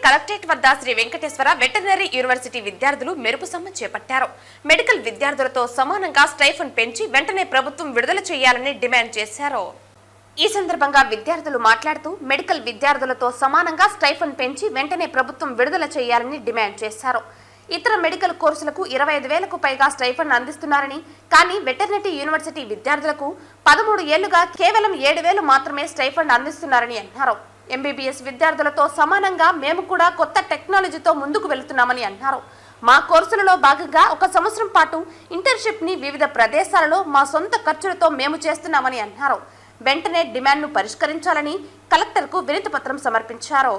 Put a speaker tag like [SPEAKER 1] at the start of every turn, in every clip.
[SPEAKER 1] Collectorate వద్ద Shri Venkateswara veterinary university విద్యార్థులు మెరుపు సమ్మె చేపట్టారు. మెడికల్ విద్యార్థులతో సమానంగా స్టైఫండ్ పెంచి వెంటనే ప్రభుత్వం విడుదల చేయాలని డిమాండ్ చేశారు. ఈ సందర్భంగా విద్యార్థులు మాట్లాడుతూ మెడికల్ విద్యార్థులతో సమానంగా స్టైఫండ్ పెంచి వెంటనే ప్రభుత్వం విడుదల చేయాలని డిమాండ్ చేశారు. ఇతర మెడికల్ కోర్సులకు 25,000కు పైగా స్టైఫండ్ అందిస్తున్నారని, కానీ వెటర్నరీ యూనివర్సిటీ విద్యార్థులకు 13 ఏళ్లుగా కేవలం 7,000 మాత్రమే స్టైఫండ్ అందిస్తున్నారని అన్నారు. ఎంబీబీఎస్ విద్యార్థులతో సమానంగా మేము కూడా కొత్త టెక్నాలజీతో ముందుకు వెళుతున్నామని అన్నారు. మా కోర్సులలో భాగంగా 1 సంవత్సరం పాటు ఇంటర్న్షిప్ ని వివిధ ప్రదేశాలలో మా సొంత ఖర్చులతో మేము చేస్తున్నామని అన్నారు. వెంటనే డిమాండ్ ను పరిష్కరించాలని కలెక్టర్ కు వినతి పత్రం సమర్పించారు.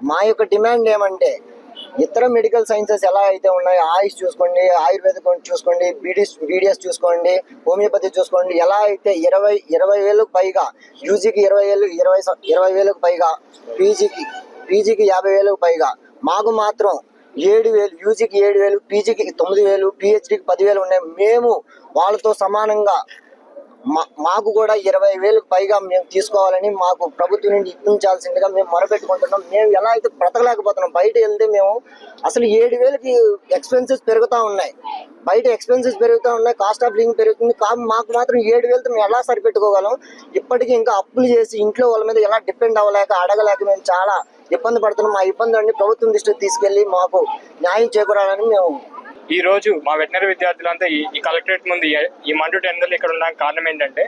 [SPEAKER 2] మా యొక్క డిమాండ్ ఏమంటే, ఇతర మెడికల్ సైన్సెస్ ఎలా అయితే ఉన్నాయో, ఆయుష్ చూసుకోండి, ఆయుర్వేదిక్ చూసుకోండి, బీడీఎస్ చూసుకోండి, హోమియోపతి చూసుకోండి, ఎలా అయితే 20,000కు పైగా, యూజీకి 20,000కు పైగా, పీజీకి 50,000కు పైగా, మాకు మాత్రం 7,000, యూజీకి 7,000, పీజీకి 9,000, పిహెచ్డీకి 10,000 ఉన్నాయి. మేము వాళ్ళతో సమానంగా మాకు కూడా 20,000కు పైగా మేము తీసుకోవాలని మాకు ప్రభుత్వం నుండి ఇప్పించాల్సిందిగా మేము మొరపెట్టుకుంటున్నాం. మేము ఎలా అయితే బ్రతకలేకపోతున్నాం. బయట వెళ్తే మేము అసలు 7,000కి ఎక్స్పెన్సెస్ పెరుగుతూ ఉన్నాయి. బయట ఎక్స్పెన్సెస్ పెరుగుతూ ఉన్నాయి, కాస్ట్ ఆఫ్ లివింగ్ పెరుగుతుంది. మాకు మాత్రం 7,000తో మేము ఎలా సరిపెట్టుకోగలం? ఇప్పటికీ ఇంకా అప్పులు చేసి ఇంట్లో వాళ్ళ మీద ఎలా డిపెండ్ అవ్వలేక, అడగలేక మేము చాలా ఇబ్బంది పడుతున్నాం. ఆ ఇబ్బందులన్నీ ప్రభుత్వం దృష్టికి తీసుకెళ్లి మాకు న్యాయం చేకూరాలని మేము
[SPEAKER 3] ఈ రోజు మా వెటనరీ విద్యార్థులంతా ఈ కలెక్టరేట్ ముందు ఈ మండు ఎండలు ఇక్కడ ఉండడానికి కారణం ఏంటంటే,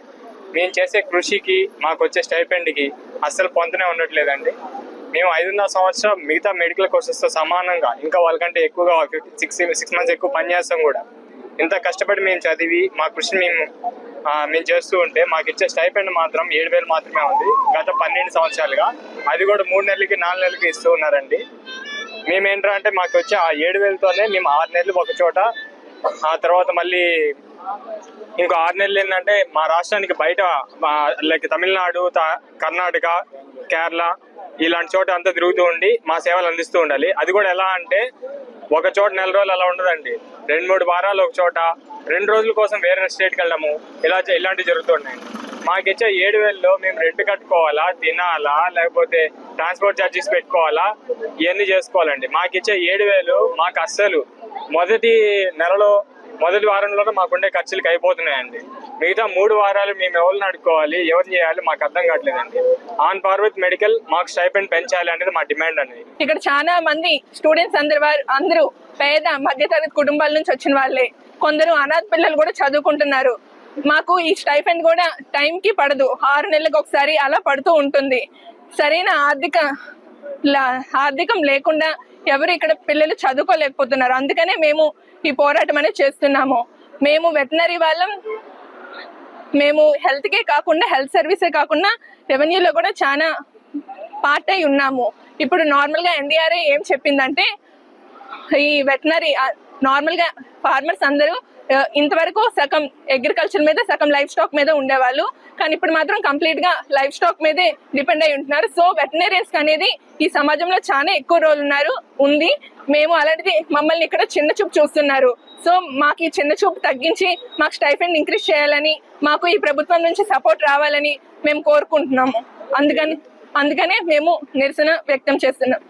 [SPEAKER 3] మేము చేసే కృషికి మాకు వచ్చే స్టైపెండ్కి అస్సలు పొంతనే ఉండట్లేదండి. మేము 5.5 సంవత్సరం మిగతా మెడికల్ కోర్సెస్తో సమానంగా, ఇంకా వాళ్ళకంటే ఎక్కువగా 6 మంత్స్ ఎక్కువ పనిచేస్తాం కూడా. ఇంత కష్టపడి మేము చదివి మా కృషిని మేము చేస్తూ ఉంటే మాకు ఇచ్చే స్టైపెండ్ మాత్రం 7,000 మాత్రమే ఉంది గత 12 సంవత్సరాలుగా. అది కూడా 3 నెలలకి 4 నెలలకి ఇస్తూ ఉన్నారండి. మేమేంటంటే మాకు వచ్చే ఆ 7,000తోనే మేము 6 నెలలు ఒక చోట, ఆ తర్వాత మళ్ళీ ఇంకో 6 నెలలు ఏంటంటే మా రాష్ట్రానికి బయట, లైక్ తమిళనాడు, కర్ణాటక, కేరళ ఇలాంటి చోట అంతా తిరుగుతూ ఉండి మా సేవలు అందిస్తూ ఉండాలి. అది కూడా ఎలా అంటే, ఒక చోట 4 రోజులు అలా ఉండదండి. 2-3 వారాలు ఒక చోట, 2 రోజుల కోసం వేరే స్టేట్కి వెళ్ళడము, ఇలాంటివి జరుగుతున్నాయి. మాకు ఇచ్చే 7,000లో మేము రెంట్ కట్టుకోవాలా, తినాలా, లేకపోతే ట్రాన్స్పోర్ట్ ఛార్జెస్ పెట్టుకోవాలా, ఇవన్నీ చేసుకోవాలండి. మాకు ఇచ్చే 7,000 మాకు అస్సలు మొదటి నెలలో, మొదటి వారంలోనే మాకుండే ఖర్చులకి అయిపోతున్నాయండి. మిగతా 3 వారాలు మేము ఎవరిని అడుక్కోవాలి, ఎవరిని చేయాలి మాకు అర్థం కావట్లేదండి. ఆన్ పార్వత్ మెడికల్ మాకు స్టైపెండ్ పెంచాలి అనేది మా డిమాండ్ అనేది.
[SPEAKER 4] ఇక్కడ చాలా మంది స్టూడెంట్స్ అందరూ పేద మధ్యతరగతి కుటుంబాల నుంచి వచ్చిన వాళ్ళే. కొందరు అనాథ పిల్లలు కూడా చదువుకుంటున్నారు. మాకు ఈ స్టైఫండ్ కూడా టైంకి పడదు, 6 నెలలకు ఒకసారి అలా పడుతూ ఉంటుంది. సరైన ఆర్థికం లేకుండా ఎవరు ఇక్కడ పిల్లలు చదువుకోలేకపోతున్నారు. అందుకనే మేము ఈ పోరాటం అనేది చేస్తున్నాము. మేము వెటనరీ వాళ్ళం, మేము హెల్త్కే కాకుండా, హెల్త్ సర్వీసే కాకుండా రెవెన్యూలో కూడా చాలా పార్ట్ అయి ఉన్నాము. ఇప్పుడు నార్మల్గా ఎన్డీఆర్ఏ ఏం చెప్పిందంటే, ఈ వెటనరీ నార్మల్గా ఫార్మర్స్ అందరూ ఇంతవరకు సగం అగ్రికల్చర్ మీద, సగం లైఫ్ స్టాక్ మీద ఉండేవాళ్ళు. కానీ ఇప్పుడు మాత్రం కంప్లీట్ గా లైఫ్ స్టాక్ మీదే డిపెండ్ అయి ఉంటున్నారు. సో వెటనరియన్స్ అనేది ఈ సమాజంలో చాలా ఎక్కువ రోల్ ఉంది. మేము అలాంటిది మమ్మల్ని ఇక్కడ చిన్న చూపు చూస్తున్నారు. సో మాకు ఈ చిన్న చూపు తగ్గించి మాకు స్టైఫండ్ ఇంక్రీజ్ చేయాలని, మాకు ఈ ప్రభుత్వం నుంచి సపోర్ట్ రావాలని మేము కోరుకుంటున్నాము. అందుకనే మేము నిరసన వ్యక్తం చేస్తున్నాం.